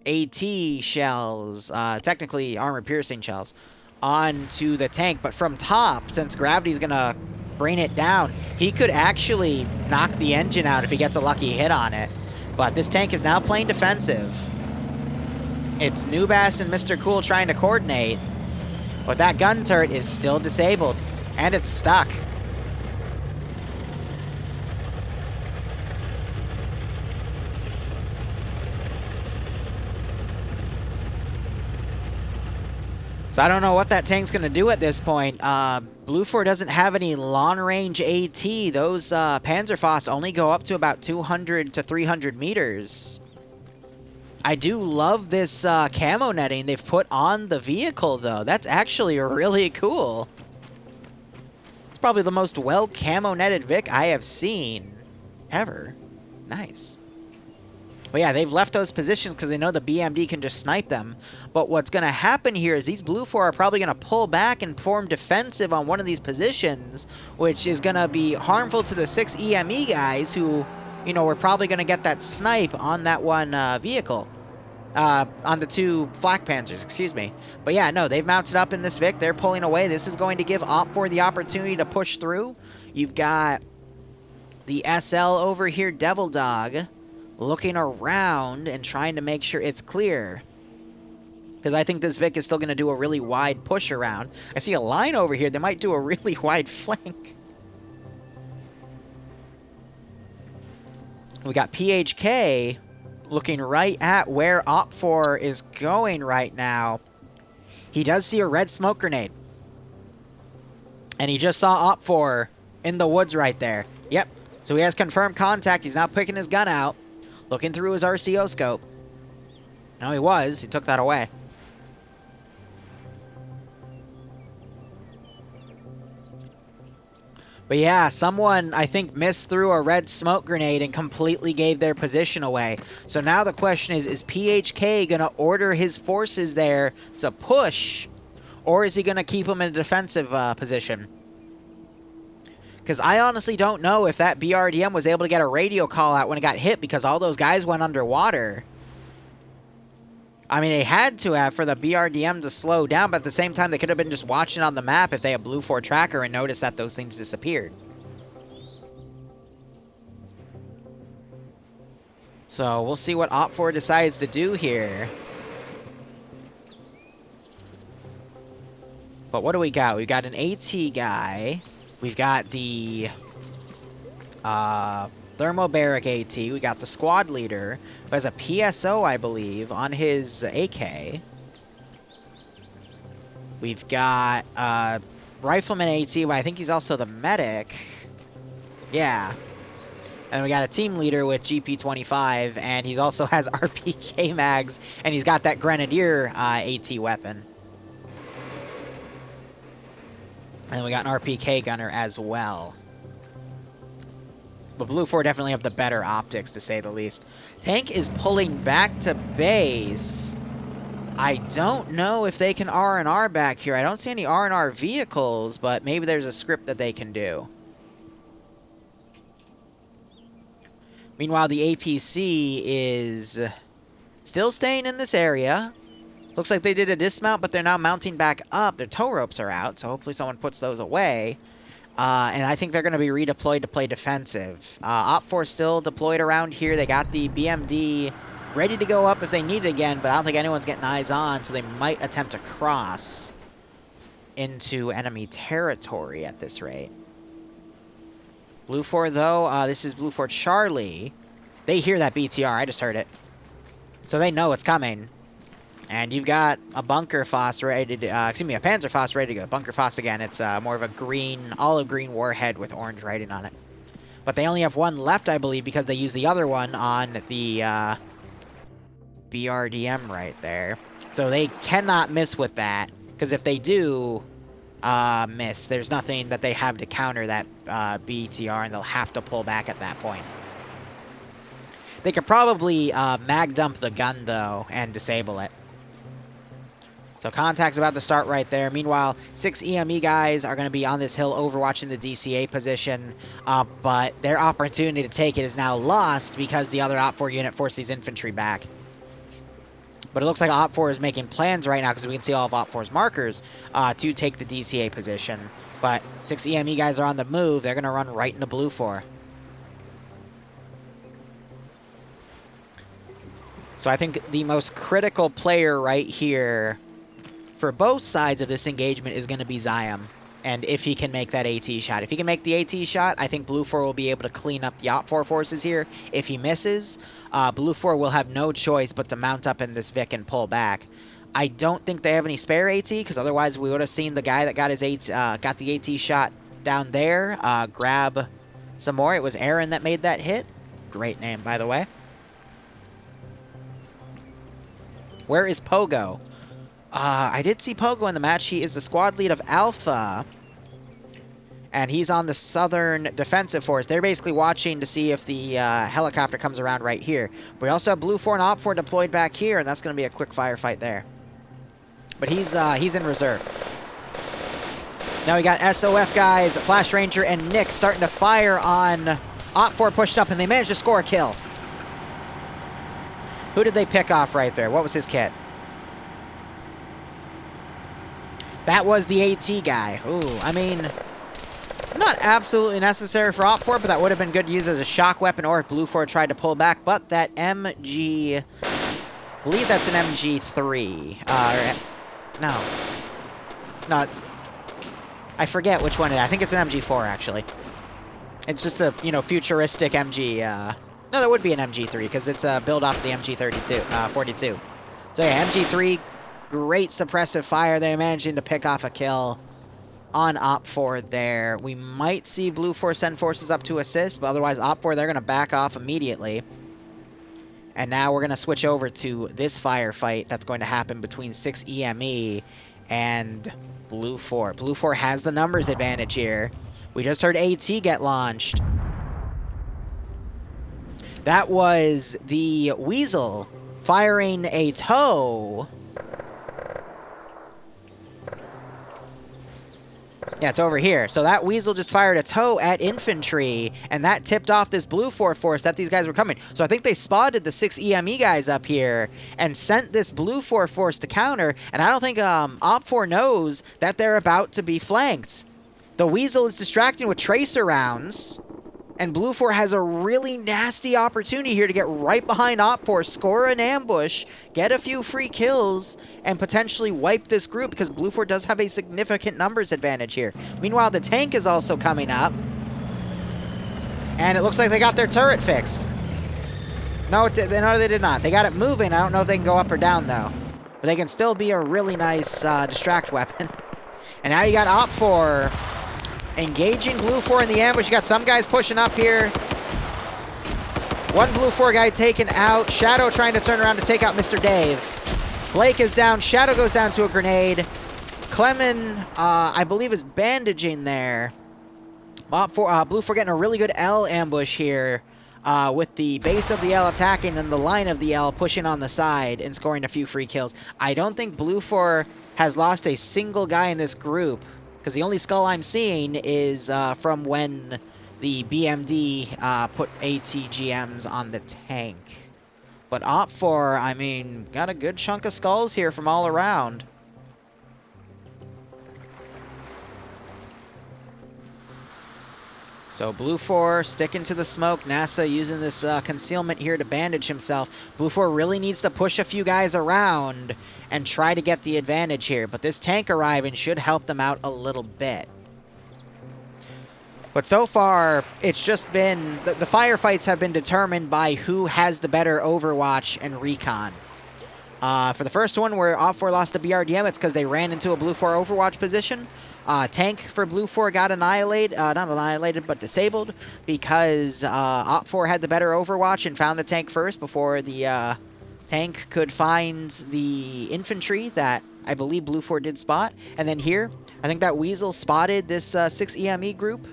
AT shells, technically armor-piercing shells, onto the tank. But from top, since gravity's going to bring it down, he could actually knock the engine out if he gets a lucky hit on it. But this tank is now playing defensive. It's Nubass and Mr. Cool trying to coordinate. But that gun turret is still disabled. And it's stuck. So I don't know what that tank's going to do at this point. Blue 4 doesn't have any long-range AT. Those Panzerfaust only go up to about 200 to 300 meters. I do love this camo netting they've put on the vehicle, though. That's actually really cool. It's probably the most well-camo netted Vic I have seen ever. Nice. But yeah, they've left those positions because they know the BMD can just snipe them. But what's going to happen here is these blue 4 are probably going to pull back and form defensive on one of these positions, which is going to be harmful to the 6 EME guys who, you know, we're probably going to get that snipe on that one vehicle. On the two Flak Panzers, excuse me. But yeah, no, they've mounted up in this Vic. They're pulling away. This is going to give OPFOR the opportunity to push through. You've got the SL over here, Devil Dog, looking around and trying to make sure it's clear. Because I think this Vic is still going to do a really wide push around. I see a line over here. They might do a really wide flank. We got PHK looking right at where OPFOR is going right now. He does see a red smoke grenade. And he just saw OPFOR in the woods right there. Yep. So he has confirmed contact. He's now picking his gun out. Looking through his RCO scope. No, he was. He took that away. But yeah, someone, I think, missed through a red smoke grenade and completely gave their position away. So now the question is PHK going to order his forces there to push? Or is he going to keep them in a defensive position? Because I honestly don't know if that BRDM was able to get a radio call out when it got hit because all those guys went underwater. I mean, they had to have for the BRDM to slow down, but at the same time, they could have been just watching on the map if they had Blue 4 tracker and noticed that those things disappeared. So, we'll see what OPFOR decides to do here. But what do we got? We've got an AT guy. We've got the thermobaric AT. We got the squad leader, who has a PSO, I believe, on his AK. We've got rifleman AT, but I think he's also the medic. Yeah. And we got a team leader with GP25, and he also has RPK mags, and he's got that grenadier AT weapon. And we got an RPK gunner as well. But Blue 4 definitely have the better optics, to say the least. Tank is pulling back to base. I don't know if they can R&R back here. I don't see any R&R vehicles, but maybe there's a script that they can do. Meanwhile, the APC is still staying in this area. Looks like they did a dismount, but they're now mounting back up. Their tow ropes are out, so hopefully someone puts those away. And I think they're going to be redeployed to play defensive. OPFOR still deployed around here. They got the BMD ready to go up if they need it again, but I don't think anyone's getting eyes on, so they might attempt to cross into enemy territory at this rate. Blue 4, though, this is Blue 4 Charlie. They hear that BTR. I just heard it. So they know it's coming. And you've got a Bunker Foss ready to, a Panzer Foss ready to go. Bunker Foss again, it's more of a green, olive green warhead with orange writing on it. But they only have one left, I believe, because they used the other one on the BRDM right there. So they cannot miss with that, because if they do miss, there's nothing that they have to counter that BTR, and they'll have to pull back at that point. They could probably mag dump the gun, though, and disable it. So contact's about to start right there. Meanwhile, 6 EME guys are going to be on this hill overwatching the DCA position, but their opportunity to take it is now lost because the other OPFOR unit forced these infantry back. But it looks like OPFOR is making plans right now, because we can see all of OPFOR's markers, to take the DCA position. But 6 EME guys are on the move. They're going to run right into Blue 4. So I think the most critical player right here for both sides of this engagement is going to be Zyam, and if he can make that AT shot. If he can make the AT shot, I think Blue 4 will be able to clean up the OPFOR forces here. If he misses, Blue 4 will have no choice but to mount up in this Vic and pull back. I don't think they have any spare AT, because otherwise we would have seen the guy that got his got the AT shot down there grab some more. It was Aaron that made that hit. Great name, by the way. Where is Pogo? I did see Pogo in the match. He is the squad lead of Alpha, and he's on the Southern Defensive Force. They're basically watching to see if the helicopter comes around right here. But we also have Blue 4 and OPFOR deployed back here, and that's going to be a quick firefight there. But he's in reserve. Now we got SOF guys, Flash Ranger, and Nick starting to fire on OPFOR pushed up, and they managed to score a kill. Who did they pick off right there? What was his kit? That was the AT guy. Ooh, I mean, not absolutely necessary for OFCRA, but that would have been good to use as a shock weapon or if Blue 4 tried to pull back. But that MG, I believe that's an MG3. No. Not, I forget which one it is. I think it's an MG4, actually. It's just a, you know, futuristic MG. No, that would be an MG3 because it's a build off the MG32, 42. So yeah, MG3, great suppressive fire. They're managing to pick off a kill on OPFOR there. We might see Blue 4 send forces up to assist, but otherwise OPFOR, they're going to back off immediately. And now we're going to switch over to this firefight that's going to happen between 6EME and Blue 4. Blue 4 has the numbers advantage here. We just heard AT get launched. That was the Weasel firing a TOW. Yeah, it's over here. So that Weasel just fired a TOW at infantry, and that tipped off this Blue 4 force that these guys were coming. So I think they spotted the 6EME guys up here and sent this Blue 4 force to counter, and I don't think OPFOR knows that they're about to be flanked. The Weasel is distracting with tracer rounds, and Blue 4 has a really nasty opportunity here to get right behind OPFOR, score an ambush, get a few free kills, and potentially wipe this group because Blue 4 does have a significant numbers advantage here. Meanwhile, the tank is also coming up, and it looks like they got their turret fixed. No, they did not. They got it moving. I don't know if they can go up or down, though. But they can still be a really nice distract weapon. And now you got OPFOR engaging Blue 4 in the ambush. You got some guys pushing up here. One Blue 4 guy taken out. Shadow trying to turn around to take out Mr. Dave. Blake is down. Shadow goes down to a grenade. Clemen, I believe, is bandaging there. Blue 4 getting a really good L ambush here with the base of the L attacking and the line of the L pushing on the side and scoring a few free kills. I don't think Blue 4 has lost a single guy in this group, because the only skull I'm seeing is from when the BMD put ATGMs on the tank. But OPFOR, I mean, got a good chunk of skulls here from all around. So Blue 4 sticking to the smoke. NASA using this concealment here to bandage himself. Blue 4 really needs to push a few guys around and try to get the advantage here. But this tank arriving should help them out a little bit. But so far, it's just been... The firefights have been determined by who has the better Overwatch and Recon. For the first one, where OPFOR lost the BRDM, it's because they ran into a Blue 4 Overwatch position. Tank for Blue 4 got annihilated, not annihilated, but disabled, because OPFOR had the better Overwatch and found the tank first before the tank could find the infantry that I believe Blue 4 did spot. And then here, I think that Weasel spotted this 6EME group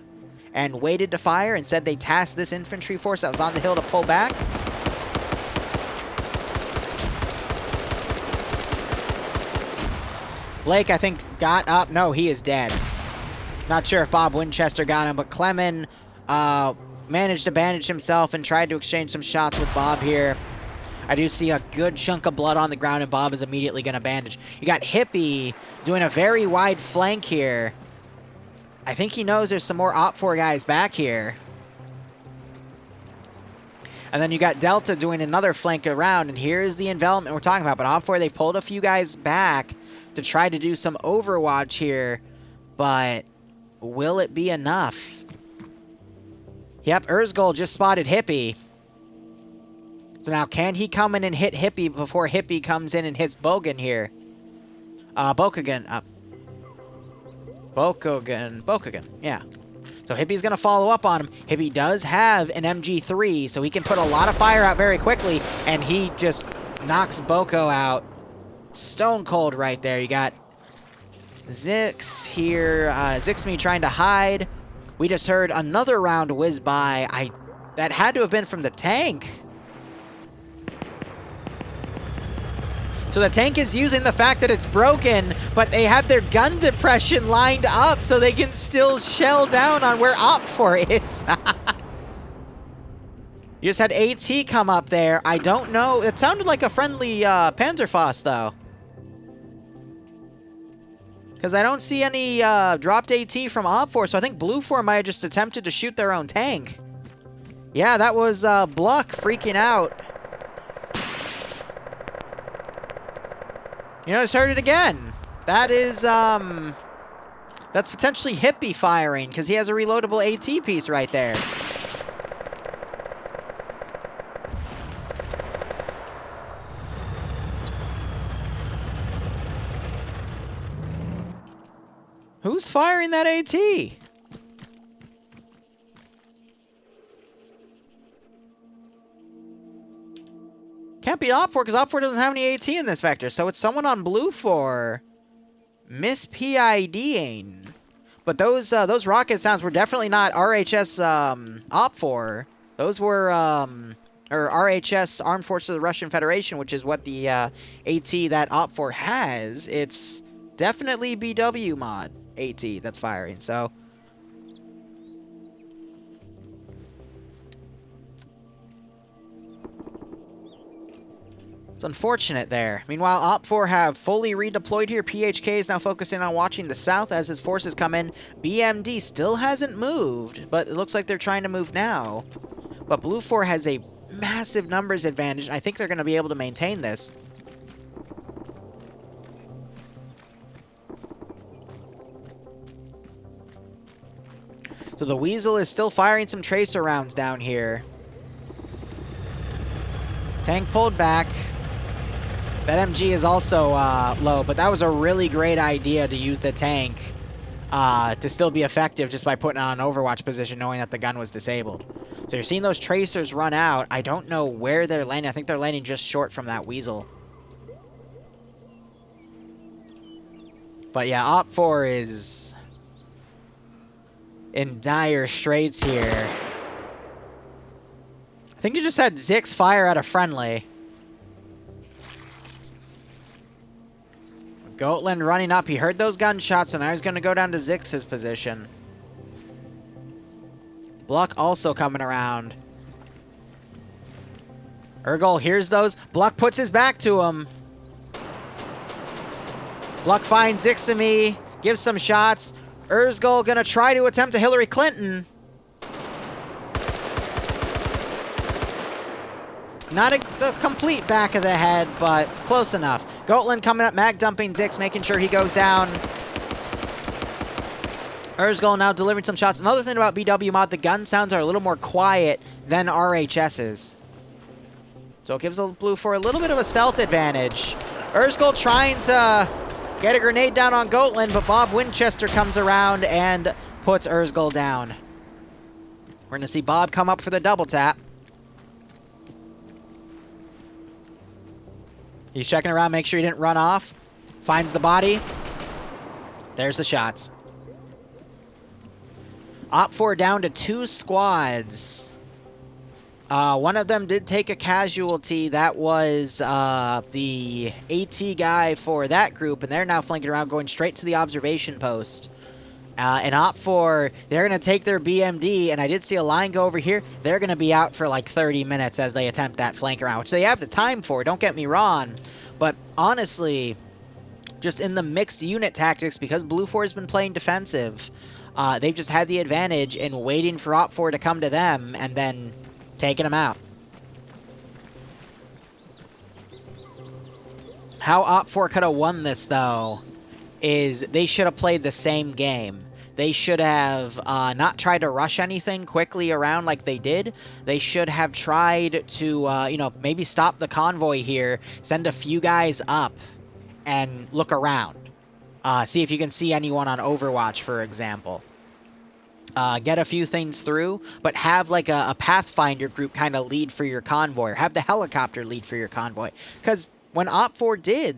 and waited to fire and said they tasked this infantry force that was on the hill to pull back. Blake, I think, got up. No, he is dead. Not sure if Bob Winchester got him, but Clemen managed to bandage himself and tried to exchange some shots with Bob here. I do see a good chunk of blood on the ground, and Bob is immediately going to bandage. You got Hippie doing a very wide flank here. I think he knows there's some more OPFOR guys back here. And then you got Delta doing another flank around, and here's the envelopment we're talking about. But OPFOR, they've pulled a few guys back to try to do some Overwatch here, but will it be enough? Yep, Erzgol just spotted Hippie. So now, can he come in and hit Hippie before Hippie comes in and hits Bogan here? Bokogan, yeah. So Hippie's going to follow up on him. Hippie does have an MG3, so he can put a lot of fire out very quickly, and he just knocks Boko out. Stone cold right there. You got Zix here. Zixme trying to hide. We just heard another round whiz by. That had to have been from the tank. So the tank is using the fact that it's broken, but they have their gun depression lined up so they can still shell down on where OPFOR is. You just had AT come up there. I don't know. It sounded like a friendly Panzerfaust, though. Because I don't see any dropped AT from OFCRA, so I think Blue 4 might have just attempted to shoot their own tank. Yeah, that was Bluck freaking out. You know, I just heard it again. That is, that's potentially Hippie firing, because he has a reloadable AT piece right there. Who's firing that AT? Can't be OFCRA, because OFCRA doesn't have any AT in this vector, so it's someone on Blue 4 mis-PIDing. But those rocket sounds were definitely not RHS OFCRA. Those were or RHS Armed Forces of the Russian Federation, which is what the AT that OFCRA has. It's definitely BW mod AT that's firing. So it's unfortunate there. Meanwhile, OPFOR have fully redeployed here. PHK is now focusing on watching the south as his forces come in. BMD still hasn't moved, but it looks like they're trying to move now. But Blue 4 has a massive numbers advantage, and I think they're going to be able to maintain this. So the Weasel is still firing some tracer rounds down here. Tank pulled back. That MG is also low, but that was a really great idea to use the tank to still be effective just by putting it on an overwatch position knowing that the gun was disabled. So you're seeing those tracers run out. I don't know where they're landing. I think they're landing just short from that Weasel. But yeah, OPFOR is in dire straits here. I think you just had Zix fire at a friendly. Goatland running up. He heard those gunshots, and now he's going to go down to Zix's position. Bluck also coming around. Urgol hears those. Bluck puts his back to him. Bluck finds Zixamy, gives some shots. Urzgol going to try to attempt a Hillary Clinton. Not the complete back of the head, but close enough. Goatland coming up, mag dumping Zix, making sure he goes down. Urzgol now delivering some shots. Another thing about BW mod, the gun sounds are a little more quiet than RHS's. So it gives Blue 4 a little bit of a stealth advantage. Urzgol trying to get a grenade down on Goatland, but Bob Winchester comes around and puts Urzgol down. We're going to see Bob come up for the double tap. He's checking around, make sure he didn't run off. Finds the body. There's the shots. OPFOR down to 2 squads. One of them did take a casualty. That was the AT guy for that group, and they're now flanking around, going straight to the observation post. And OPFOR, they're going to take their BMD, and I did see a line go over here. They're going to be out for like 30 minutes as they attempt that flank around, which they have the time for, don't get me wrong. But honestly, just in the mixed unit tactics, because Blue 4 has been playing defensive, they've just had the advantage in waiting for OPFOR to come to them and then taking them out. How OPFOR could have won this, though, is they should have played the same game. They should have not tried to rush anything quickly around like they did. They should have tried to, you know, maybe stop the convoy here, send a few guys up, and look around. See if you can see anyone on Overwatch, for example. Get a few things through, but have like a Pathfinder group kind of lead for your convoy, or have the helicopter lead for your convoy. Because when OPFOR did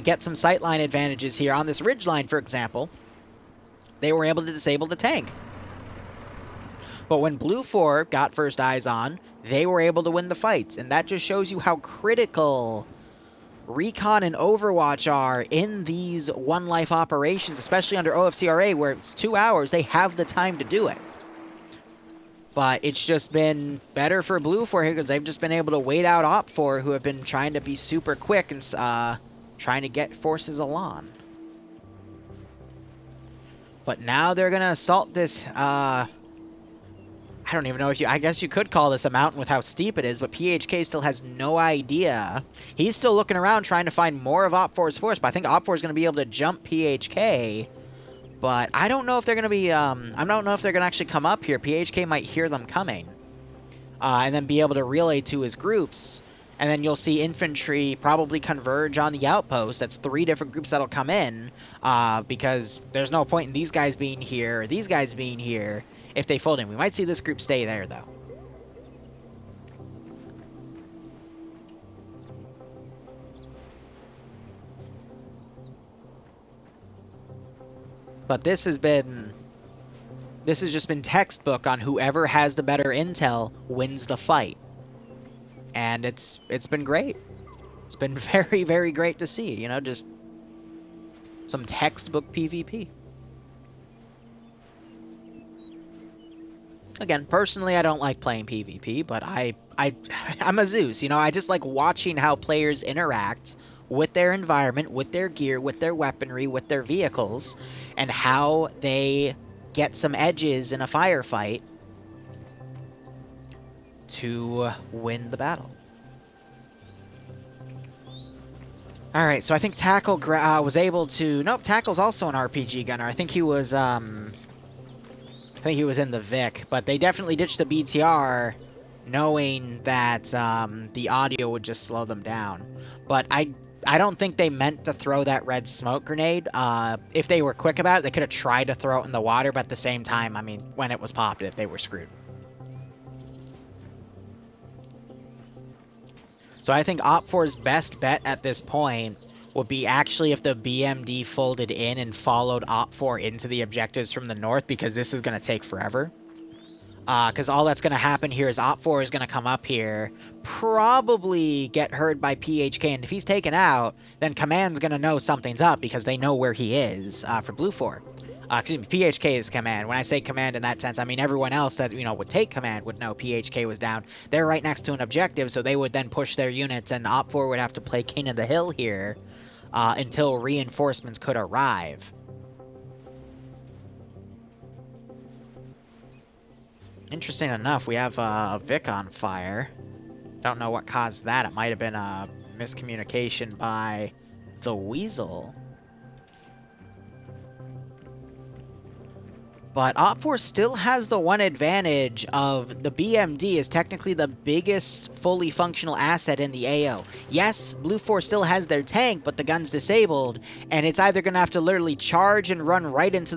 get some sightline advantages here on this ridgeline, for example, they were able to disable the tank. But when Blue 4 got first eyes on, they were able to win the fights. And that just shows you how critical Recon and Overwatch are in these one-life operations, especially under OFCRA, where it's 2 hours. They have the time to do it. But it's just been better for Blue 4 here because they've just been able to wait out Op 4, who have been trying to be super quick and trying to get forces along. But now they're going to assault this, I don't even know if I guess you could call this a mountain with how steep it is, but PHK still has no idea. He's still looking around trying to find more of Op 4's force, but I think Op 4 is going to be able to jump PHK. But I don't know if they're going to be, I don't know if they're going to actually come up here. PHK might hear them coming. And then be able to relay to his groups. And then you'll see infantry probably converge on the outpost. That's 3 different groups that'll come in. Because there's no point in these guys being here or these guys being here if they fold in. We might see this group stay there, though. But this has just been textbook on whoever has the better intel wins the fight. And it's been great. It's been very, very great to see, you know, just some textbook PvP. Again, personally, I don't like playing PvP, but I'm a Zeus, you know, I just like watching how players interact with their environment, with their gear, with their weaponry, with their vehicles, and how they get some edges in a firefight to win the battle. Alright, so I think Tackle was able to... Nope, Tackle's also an RPG gunner. I think he was, I think he was in the Vic, but they definitely ditched the BTR knowing that the audio would just slow them down. But I don't think they meant to throw that red smoke grenade. If they were quick about it, they could have tried to throw it in the water, but at the same time, I mean, when it was popped, they were screwed. So I think Op 4's best bet at this point would be actually if the BMD folded in and followed Op 4 into the objectives from the north, because this is going to take forever. Because all that's going to happen here is Op 4 is going to come up here, probably get heard by PHK, and if he's taken out, then Command's going to know something's up because they know where he is for Blue 4. Excuse me, PHK is Command. When I say Command in that sense, I mean everyone else that, you know, would take Command would know PHK was down. They're right next to an objective, so they would then push their units, and Op 4 would have to play King of the Hill here until reinforcements could arrive. Interesting enough, we have a Vic on fire. Don't know what caused that. It might have been a miscommunication by the Weasel. But Op 4 still has the one advantage of the BMD is technically the biggest fully functional asset in the AO. Yes, Blue 4 still has their tank, but the gun's disabled, and it's either going to have to literally charge and run right into the